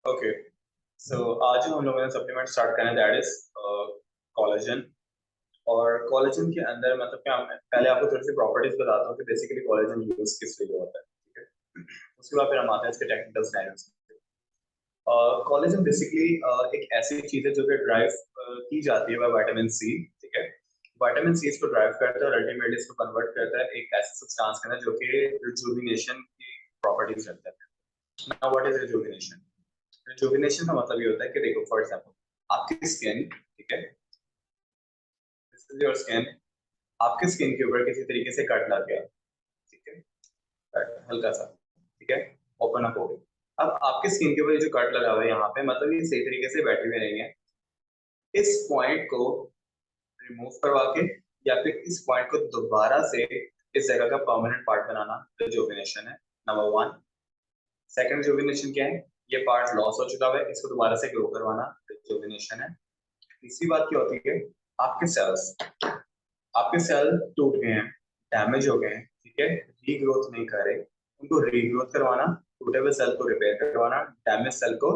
Okay, सो आज हम लोगों ने सप्लीमेंट स्टार्ट करना है, दैट इज कोलेजन। और कोलेजन के अंदर मतलब क्या, मैं पहले आपको थोड़ी सी प्रॉपर्टीज बताता हूँ कि बेसिकली कोलेजन यूज किस लिए होता है, ठीक है। उसके बाद फिर हम आते हैं इसके टेक्निकल स्टैंडर्ड्स। कोलेजन बेसिकली एक ऐसी चीज है जो कि ड्राइव की जाती है बाय विटामिन सी, ठीक है। विटामिन सी इसको ड्राइव करता है और अल्टीमेटली इसको कन्वर्ट करता है एक ऐसे सब्सटेंस के अंदर जो कि रिजुविनेशन की प्रॉपर्टीज रखता है। Now what is rejuvenation? Rejuvenation का मतलब ये होता है कि देखो, फॉर एग्जांपल आपकी स्किन, ठीक है, दिस इज योर स्किन। आपके स्किन के ऊपर किसी तरीके से कट लग गया, ठीक है, कट हल्का सा, ठीक है, ओपन अप हो गया। अब आपके स्किन के ऊपर जो कट लगा हुआ है यहाँ पे, मतलब ये सही तरीके से बैठे हुए नहीं है। इस पॉइंट को रिमूव करवा के या फिर इस पॉइंट को दोबारा से इस जगह का परमानेंट पार्ट बनाना रिजुविनेशन है, नंबर वन। सेकंड रिजुविनेशन क्या है? ये पार्ट लॉस हो चुका है, इसको दोबारा से ग्रो करवाना रिजुविनेशन है। तीसरी बात क्या होती है? आपके सेल्स, आपके सेल टूट गए हैं, डैमेज हो गए हैं, ठीक है, रीग्रोथ नहीं कर रहे, उनको रीग्रोथ करवाना, टूटे हुए सेल को रिपेयर करवाना, डैमेज सेल को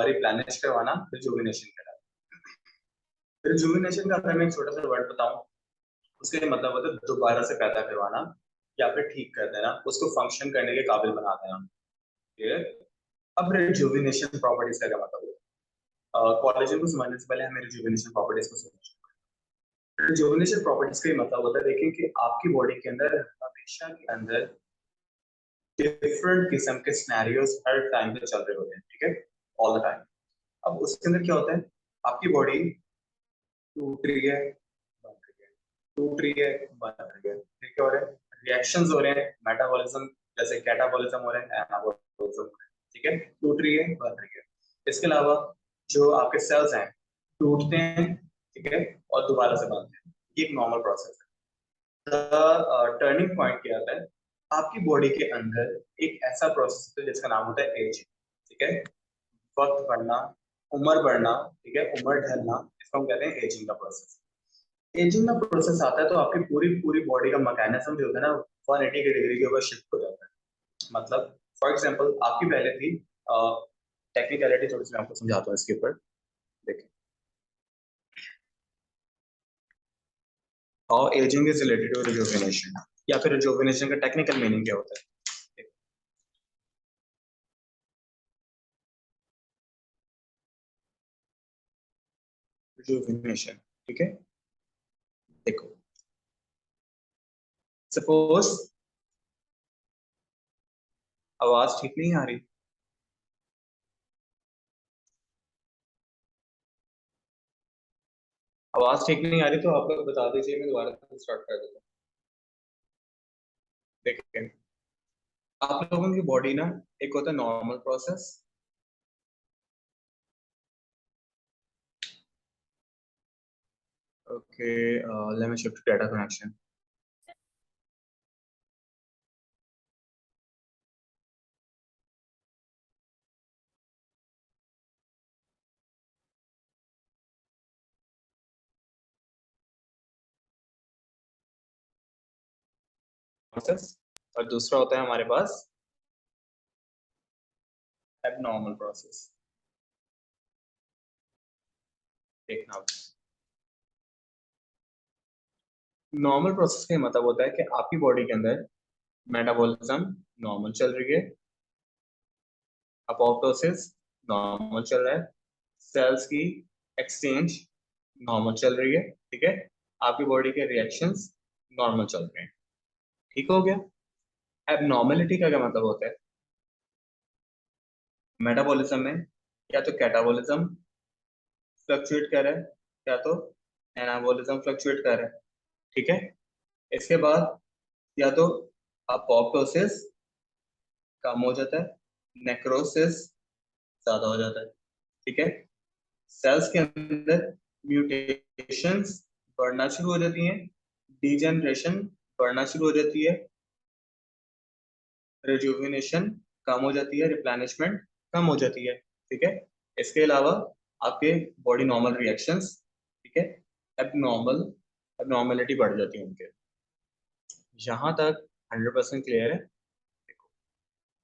रिप्लेनिश करवाना रिजुविनेशन कहलाता है। रिजुविनेशन का अगर मैं एक छोटा सा वर्ड बताऊं, उसके मतलब होता है दोबारा से पैदा करवाना या फिर ठीक कर देना, उसको फंक्शन करने के काबिल बना देना, ठीक है। अब रिजुविनेशन प्रॉपर्टीज का क्या मतलब है? कोलेजन को समझने से पहले हमें रिजुविनेशन प्रॉपर्टीज को समझना। रिजुविनेशन प्रॉपर्टीज का मतलब होता है, देखिए कि आपकी बॉडी के अंदर हमेशा के अंदर डिफरेंट किस्म के सिनेरियोस हर टाइम पे चल रहे होते हैं, ठीक है, ऑल द टाइम। अब उसके अंदर क्या होता है? आपकी बॉडी टूट रही है, बन रही है, टूट रही है, बन रही है, फिर क्या हो रहा है? रिएक्शंस हो रहे हैं, मेटाबॉलिज्म, जैसे कैटाबॉलिज्म हो रहा है, एनाबॉलिज्म, ठीक है, टूट रही है, बन रही है। इसके अलावा जो आपके सेल्स हैं टूटते हैं, ठीक है, और दोबारा से बनते हैं, ये एक नॉर्मल प्रोसेस है। टर्निंग पॉइंट क्या आता है? आपकी बॉडी के अंदर एक ऐसा प्रोसेस है जिसका नाम होता है एजिंग, ठीक है, वक्त बढ़ना, उम्र बढ़ना, ठीक है, उम्र ढलना, इसको हम कहते हैं एजिंग का प्रोसेस। एजिंग का प्रोसेस आता है तो आपकी पूरी पूरी बॉडी का मैकेनिज्म जो होता है ना, 180 डिग्री के ऊपर शिफ्ट हो जाता है। मतलब फॉर एग्जांपल आपकी पहले थी, टेक्निकलिटी थोड़ी सी मैं आपको समझाता हूँ इसके ऊपर। देखिए, how ageing is related to rejuvenation, या फिर रिजुविनेशन का टेक्निकल मीनिंग क्या होता है? रिजुविनेशन, ठीक है, देखो, सपोज आवाज ठीक नहीं आ रही, आवाज ठीक नहीं आ रही तो आप लोग बता दीजिए, मैं दोबारा से स्टार्ट कर देता हूँ। देखिए, आप लोगों की बॉडी ना, एक होता है normal process, okay, let me shift data connection. Process, और दूसरा होता है हमारे पास एबनॉर्मल प्रोसेस। देखना, नॉर्मल प्रोसेस का मतलब होता है कि आपकी बॉडी के अंदर मेटाबॉलिज्म नॉर्मल चल रही है, अपोप्टोसिस नॉर्मल चल रहा है, सेल्स की एक्सचेंज नॉर्मल चल रही है, ठीक है, आपकी बॉडी के रिएक्शंस नॉर्मल चल रहे हैं, ठीक हो गया। एबनॉर्मेलिटी का क्या मतलब होता है? मेटाबॉलिज्म में या तो कैटाबॉलिज्म फ्लक्चुएट कर रहा है, या तो एनाबॉलिज्म फ्लक्चुएट कर रहा है, ठीक है। इसके बाद या तो अपोप्टोसिस कम हो जाता है, नेक्रोसिस ज्यादा हो जाता है, ठीक है, सेल्स के अंदर म्यूटेशंस बढ़ना शुरू हो जाती हैं, डीजेनरेशन बढ़ना शुरू हो जाती है, रिजुविनेशन कम हो जाती है, रिप्लेनिशमेंट कम हो जाती है, ठीक है। इसके अलावा आपके बॉडी नॉर्मल रिएक्शंस, ठीक है, एबनॉर्मल एबनॉर्मेलिटी बढ़ जाती है उनके। यहाँ तक 100% क्लियर है? देखो,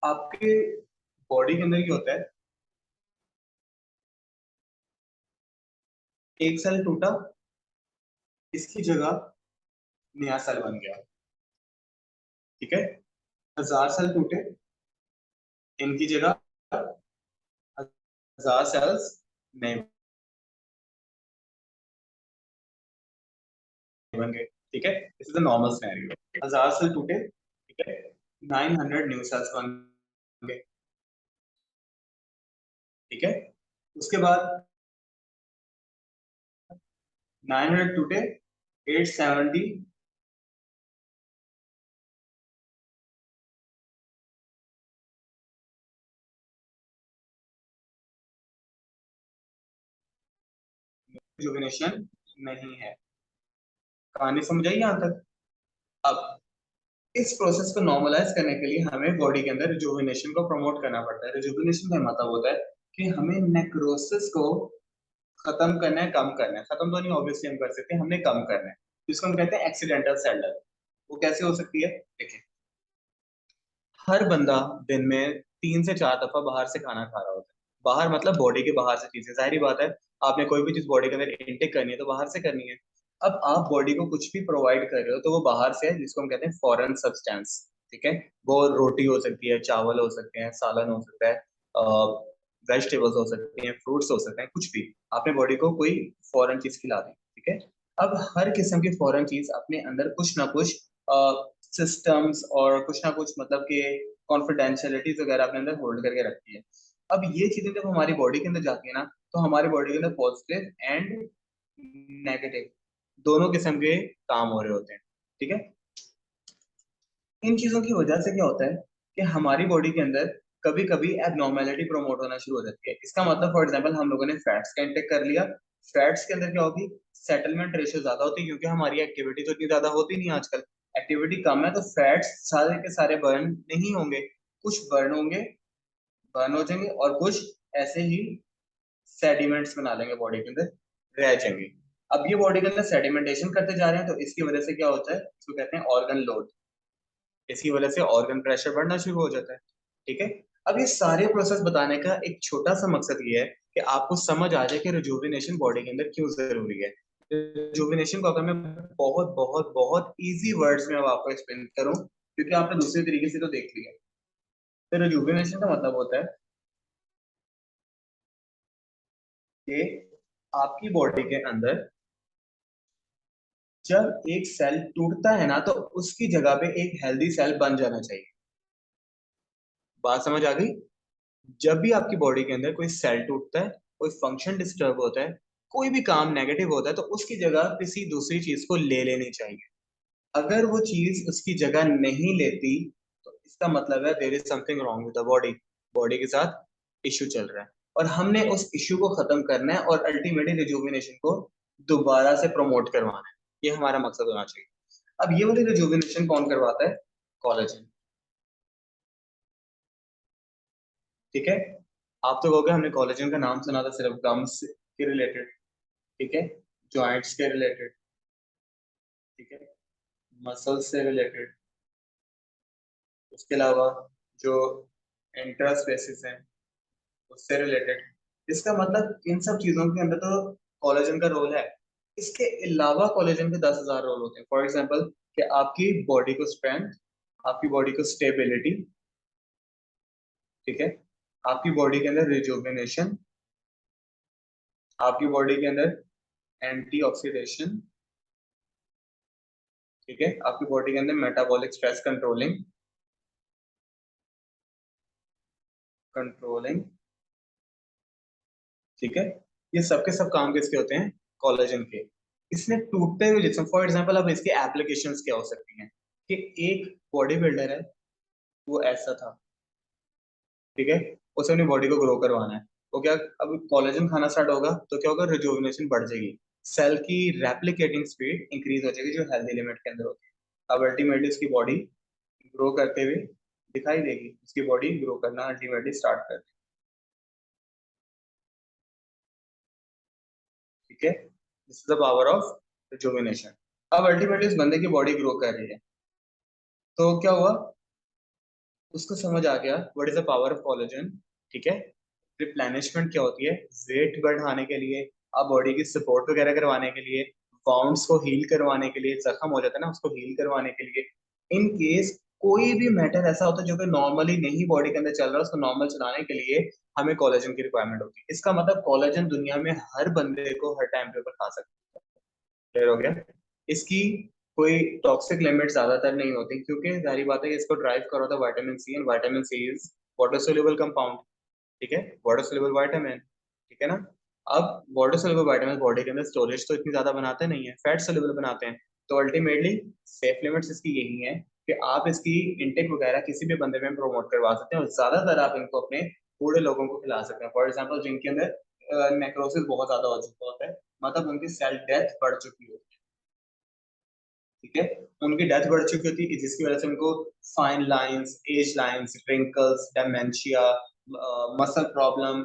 आपके बॉडी के अंदर क्या होता है? एक सेल टूटा, इसकी जगह नया सेल बन गया। ठीक है, 1000 सेल टूटे, इनकी जगह 1000 सेल्स नए बन गए। ठीक है, this is the normal scenario. 1000 cell टूटे, ठीक है, 900 न्यू सेल्स बन गए। ठीक है, उसके बाद 900 टूटे, 870 रिजुविनेशन नहीं है। कहानी समझ आई यहाँ तक? अब इस प्रोसेस को नॉर्मलाइज करने के लिए हमें बॉडी के अंदर रिजुविनेशन को प्रमोट करना पड़ता है। रिजुविनेशन का मतलब होता है कि हमें नेक्रोसिस को खत्म करना है, कम करना है। खत्म तो नहीं ऑब्वियसली हम कर सकते हैं, हमने कम करना है, जिसको हम कहते हैं एक्सीडेंटल सेल डेथ। वो कैसे हो सकती है? देखिए, हर बंदा दिन में 3 से 4 दफा बाहर से खाना खा रहा होता है। बाहर मतलब बॉडी के बाहर से चीजें, जाहिर बात है आपने कोई भी चीज बॉडी के अंदर इनटेक करनी है तो बाहर से करनी है। अब आप बॉडी को कुछ भी प्रोवाइड कर रहे हो तो वो बाहर से है, जिसको हम कहते हैं फॉरेन सब्सटेंस। ठीक है, वो रोटी हो सकती है, चावल हो सकते हैं, सालन हो सकता है, वेजिटेबल्स हो सकती हैं, फ्रूट्स हो सकते हैं, कुछ भी आपने बॉडी को कोई फॉरेन चीज खिला दी। ठीक है, अब हर किस्म की फॉरेन चीज अपने अंदर कुछ ना कुछ सिस्टम्स और कुछ ना कुछ मतलब कि कॉन्फिडेंशियलिटीज वगैरह अपने अंदर होल्ड करके रखती है। अब ये चीजें जब हमारी बॉडी के अंदर जाती है ना, तो हमारी बॉडी के अंदर पॉजिटिव एंड नेगेटिव दोनों किस्म के काम हो रहे होते हैं। ठीक है, इन चीजों की वजह से क्या होता है कि हमारी बॉडी के अंदर कभी कभी एबनॉर्मेलिटी प्रमोट होना शुरू हो जाती है। इसका मतलब फॉर एग्जांपल हम लोगों ने फैट्स का इंटेक कर लिया, फैट्स के अंदर क्या होगी, सेटलमेंट रेशियो ज्यादा होती है, क्योंकि हमारी एक्टिविटी तो इतनी ज्यादा होती नहीं आजकल, एक्टिविटी कम है, तो फैट्स सारे के सारे बर्न नहीं होंगे, कुछ बर्न होंगे, बर्न हो जाएंगे, और कुछ ऐसे ही सेडिमेंट्स बना लेंगे बॉडी के अंदर, रह जाएंगे। अब ये बॉडी के अंदर सेडिमेंटेशन करते जा रहे हैं, तो इसकी वजह से क्या होता है, इसको कहते हैं ऑर्गन लोड। इसकी वजह से ऑर्गन प्रेशर बढ़ना शुरू हो जाता है। ठीक है, अब ये सारे प्रोसेस बताने का एक छोटा सा मकसद ये है कि आपको समझ आ जाए कि रिजुविनेशन बॉडी के अंदर क्यों जरूरी है। रिजुविनेशन को अगर मैं बहुत बहुत बहुत इजी वर्ड्स में अब आपको एक्सप्लेन करूं, क्योंकि आपने दूसरे तरीके से तो देख लिया, तो रिजुविनेशन का मतलब होता है कि आपकी बॉडी के अंदर जब एक सेल टूटता है ना, तो उसकी जगह पे एक हेल्दी सेल बन जाना चाहिए। बात समझ आ गई? जब भी आपकी बॉडी के अंदर कोई सेल टूटता है, कोई फंक्शन डिस्टर्ब होता है, कोई भी काम नेगेटिव होता है, तो उसकी जगह किसी दूसरी चीज को ले लेनी चाहिए। अगर वो चीज उसकी जगह नहीं लेती, तो इसका मतलब है there is something wrong with the body, body के साथ इश्यू चल रहा है, और हमने उस इश्यू को खत्म करना है और अल्टीमेटली रिजुविनेशन को दोबारा से प्रमोट करवाना है। ये हमारा मकसद होना चाहिए। अब ये वाली रिजुविनेशन कौन करवाता है? कोलेजन। ठीक है, आप तो कहोगे हमने कोलेजन का नाम सुना था सिर्फ गम्स के रिलेटेड, ठीक है, जॉइंट्स के रिलेटेड, ठीक है, मसल्स से रिलेटेड, उसके अलावा जो इंटरस्पेसिस हैं उससे रिलेटेड। इसका मतलब इन सब चीजों के अंदर तो कोलेजन का रोल है। इसके अलावा कोलेजन के 10,000 रोल होते हैं। फॉर एग्जाम्पल कि आपकी बॉडी को स्ट्रेंथ, आपकी बॉडी को स्टेबिलिटी, ठीक है, आपकी बॉडी के अंदर रिजुविनेशन, आपकी बॉडी के अंदर एंटी ऑक्सीडेशन, ठीक है, आपकी बॉडी के अंदर मेटाबॉलिक स्ट्रेस कंट्रोलिंग, कंट्रोलिंग, ठीक है, ये सब के सब काम किसके होते हैं? कोलेजन के। इसने टूटते हुए जिस्म, फॉर एग्जांपल अब इसके एप्लीकेशंस क्या हो सकती हैं कि एक बॉडी बिल्डर है, वो ऐसा था, ठीक है, उसे अपनी बॉडी को ग्रो करवाना है, तो क्या, अब कोलेजन खाना स्टार्ट होगा तो क्या होगा, रिजुविनेशन बढ़ जाएगी, सेल की रेप्लिकेटिंग स्पीड इंक्रीज हो जाएगी, जो हेल्दी लिमिट के अंदर होती है। अब अल्टीमेटली उसकी बॉडी ग्रो करते हुए दिखाई देगी, उसकी बॉडी ग्रो करना अल्टीमेटली स्टार्ट कर देगी। ठीक है, this is the power of rejuvenation. अब अल्टीमेटली इस बंदे की बॉडी ग्रो कर रही है, तो क्या हुआ, उसको समझ आ गया what is the power of collagen. ठीक है, रिप्लेनिशमेंट क्या होती है, वेट बढ़ाने के लिए, अब बॉडी की सपोर्ट वगैरह करवाने के लिए, वाउंड्स को हील करवाने के लिए, जख्म हो जाता है ना उसको हील करवाने के लिए, इन केस कोई भी मैटर ऐसा होता है जो कि नॉर्मली नहीं बॉडी के अंदर चल रहा है, उसको नॉर्मल चलाने के लिए हमें कोलेजन की रिक्वायरमेंट होती है। इसका मतलब कोलेजन दुनिया में हर बंदे को हर टाइम पे ऊपर खा सकता है। क्लियर हो गया? इसकी कोई टॉक्सिक लिमिट ज्यादातर नहीं होती, क्योंकि जारी बात है कि इसको ड्राइव करो तो vitamin C, and vitamin C is water soluble compound. ठीक है, वाटर सोल्यूबल विटामिन। ठीक है ना? अब वाटर सोल्यूबल विटामिन बॉडी के अंदर स्टोरेज तो इतनी ज्यादा बनाते नहीं है, फैट सोल्यूबल बनाते हैं। तो अल्टीमेटली सेफ लिमिट्स इसकी यही है कि आप इसकी इंटेक वगैरह किसी भी बंदे में प्रमोट करवा सकते हैं, और ज्यादातर आप इनको अपने बूढ़े लोगों को खिला सकते हैं। फॉर एग्जाम्पल जिनके अंदर नेक्रोसिस बहुत ज्यादा हो चुका होता है, मतलब उनकी सेल डेथ बढ़ चुकी होती है। ठीक है, उनकी डेथ बढ़ चुकी होती है जिसकी वजह से उनको fine lines, age lines, wrinkles, dementia, muscle problem,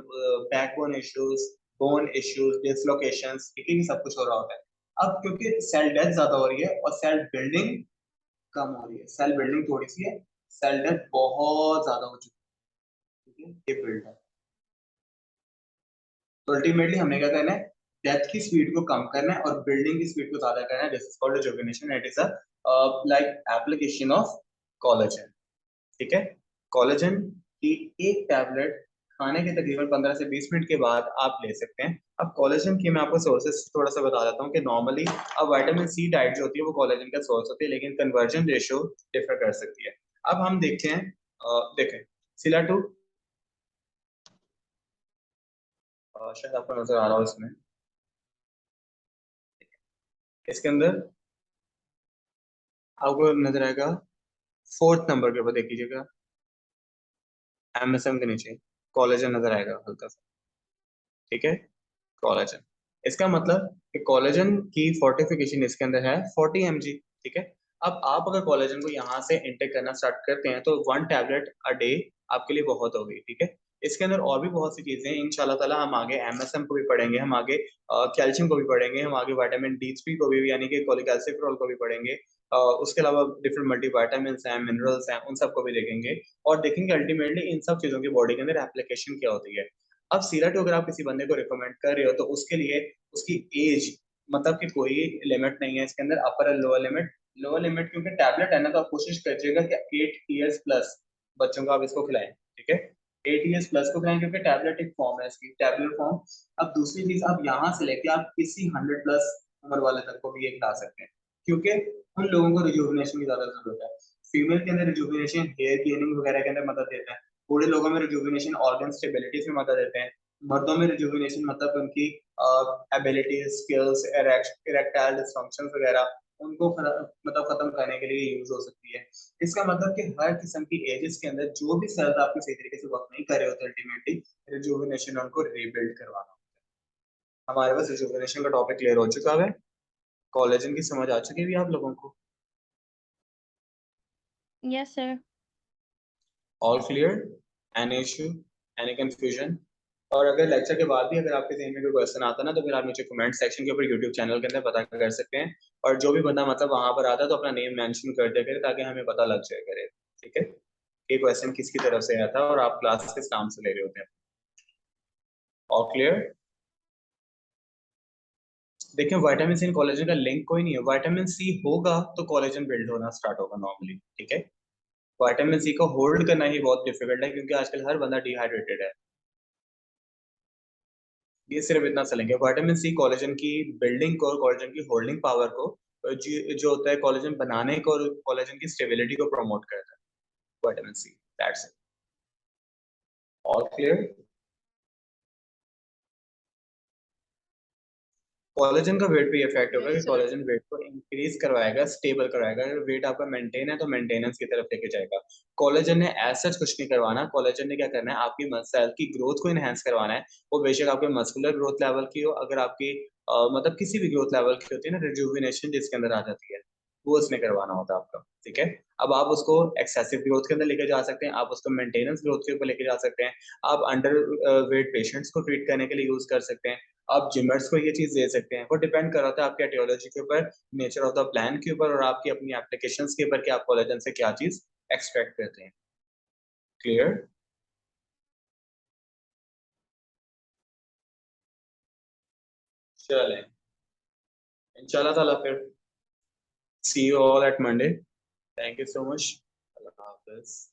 backbone issues, bone issues, dislocations, ठीक है, ये सब कुछ हो रहा होता है। अब क्योंकि सेल डेथ ज्यादा हो रही है और सेल बिल्डिंग कम हो रही है, सेल बिल्डिंग थोड़ी सी है, सेल डेथ बहुत ज्यादा हो चुकी है। ठीक है, ये बिल्ड है। तो अल्टीमेटली हमें क्या करना है, डेथ की स्पीड को कम करना है और बिल्डिंग की स्पीड को ज्यादा करना है। This is called rejuvenation, it is a like application of collagen. ठीक है, कोलेजन की एक टैबलेट खाने के तकरीबन 15 से 20 मिनट के बाद आप ले सकते हैं। अब कोलेजन की मैं आपको सोर्सेस थोड़ा सा बता देता हूँ कि नॉर्मली अब विटामिन सी डाइट जो होती है वो कोलेजन का सोर्स होती है, लेकिन कन्वर्जन रेशियो डिफर कर सकती है। अब हम देखते हैं, देखें सिला टू, शायद आपको नजर आ रहा हो इसमें, इसके अंदर आपको नजर आएगा, फोर्थ नंबर के ऊपर देख लीजिएगा, एमएसएम के नीचे कोलेजन नजर आएगा हल्का सा। ठीक है, कोलेजन, इसका मतलब कि कोलेजन की फोर्टिफिकेशन इसके अंदर है 40 mg। ठीक है, अब आप अगर कोलेजन को यहाँ से इंटेक करना स्टार्ट करते हैं तो 1 टैबलेट अ डे आपके लिए बहुत हो गई। ठीक है, इसके अंदर और भी बहुत सी चीजें हैं, इंशाल्लाह ताला हम आगे एमएसएम को भी पढ़ेंगे, हम आगे कैल्शियम को भी पढ़ेंगे, हम आगे विटामिन डी3 को भी, यानी कि कोलिकैल्सिफेरॉल को भी पढ़ेंगे। उसके अलावा डिफरेंट मल्टीविटामिन हैं, मिनरल्स हैं, उन सबको भी देखेंगे और देखेंगे अल्टीमेटली इन सब चीजों की बॉडी के अंदर एप्लीकेशन क्या होती है। अब सीरट अगर आप किसी बंदे को रिकमेंड कर रहे हो तो उसके लिए उसकी एज, मतलब कि कोई लिमिट नहीं है इसके अंदर, अपर और लोअर लिमिट। लोअर लिमिट क्योंकि टैबलेट है ना, तो आप कोशिश करिएगा कि 8 ईयर्स प्लस बच्चों को आप इसको खिलाएं। ठीक है, 8 ईयर्स प्लस को खिलाएं, क्योंकि टैबलेट एक फॉर्म है इसकी, टैबलेट फॉर्म। अब दूसरी चीज, आप यहाँ से लेके आप किसी 100 प्लस उम्र वाले तक को भी ये खिला सकते हैं, क्योंकि उन लोगों को रिजुविनेशन की ज्यादा जरूरत है। फीमेल के अंदर रिजुविनेशन हेयर गेनिंग वगैरह के अंदर मदद देता है, बूढ़े लोगों में रिजुविनेशन ऑर्गन स्टेबिलिटी में मदद देते हैं, मर्दों में रिजुविनेशन मतलब उनकी एबिलिटी, स्किल्स, इरेक्टाइल डिसफंक्शन वगैरह, उनको मतलब खत्म करने के लिए यूज हो सकती है। इसका मतलब कि हर किस्म की एजेस के अंदर जो भी सेल्स आपके सही तरीके से वर्क नहीं कर रहे होते, अल्टीमेटली रिजुविनेशन उनको रीबिल्ड करवाना। हमारे पास रिजुविनेशन का टॉपिक क्लियर हो चुका है, कोलेजन की समझ आ चुकी है भी आप लोगों को? Yes, sir. All clear? Any issue, any confusion? और अगर लेक्चर के बाद भी अगर आपके ज़हन में कोई क्वेश्चन आता ना, तो फिर आप नीचे कमेंट सेक्शन के ऊपर यूट्यूब चैनल के अंदर पता कर सकते हैं। और जो भी बंदा मतलब वहां पर आता है तो अपना नेम मेंशन कर दिया करे, ताकि हमें पता लग जाए करे। ठीक है, ये क्वेश्चन किसकी तरफ से आया था और आप क्लास किस नाम से ले रहे होते हैं। All clear? देखिए विटामिन सी और कोलेजन का लिंक कोई नहीं है, विटामिन सी होगा तो कोलेजन बिल्ड होना स्टार्ट होगा नॉर्मली। ठीक है, विटामिन सी को होल्ड करना ही बहुत डिफिकल्ट है, क्योंकि आजकल हर बंदा डिहाइड्रेटेड है। ये सिर्फ इतना चलेंगे, विटामिन सी कोलेजन की बिल्डिंग को और कोलेजन की होल्डिंग पावर को, जो होता है कोलेजन बनाने को और कोलेजन की स्टेबिलिटी को प्रमोट करता है vitamin C. That's it. All clear? Collagen का वेट पे इफेक्ट होगा कि Yes, sir. कोलेजन वेट को इंक्रीज करवाएगा, स्टेबल करवाएगा। अगर वेट आपका मेंटेन है तो मेंटेनेंस की तरफ लेके जाएगा। कोलेजन ने ऐसा कुछ नहीं करवाना, कोलेजन ने क्या करना है, आपकी सेल की ग्रोथ को इनहेंस करवाना है। वो बेशक आपके मस्कुलर ग्रोथ लेवल की हो, अगर आपकी मतलब किसी भी ग्रोथ लेवल की होती है ना, रिजुविनेशन जिसके अंदर आ जाती है, वो उसने करवाना होता है आपका। ठीक है, अब आप उसको एक्सेसिव ग्रोथ के अंदर लेके जा सकते हैं, आप उसको मेंटेनेंस ग्रोथ के ऊपर लेके जा सकते हैं, आप अंडर वेट पेशेंट्स को ट्रीट करने के लिए यूज कर सकते हैं, आप जिमर्स को ये चीज दे सकते हैं। वो डिपेंड कर रहा है आपके एटियोलॉजी के ऊपर, नेचर ऑफ द प्लान के ऊपर और आपकी अपनी एप्लीकेशंस के ऊपर कि आप कोलेजन से क्या चीज एक्सपेक्ट करते हैं। क्लियर? चलें इंशाल्लाह ताला फिर see you all at Monday. Thank you so much. Allah Hafiz.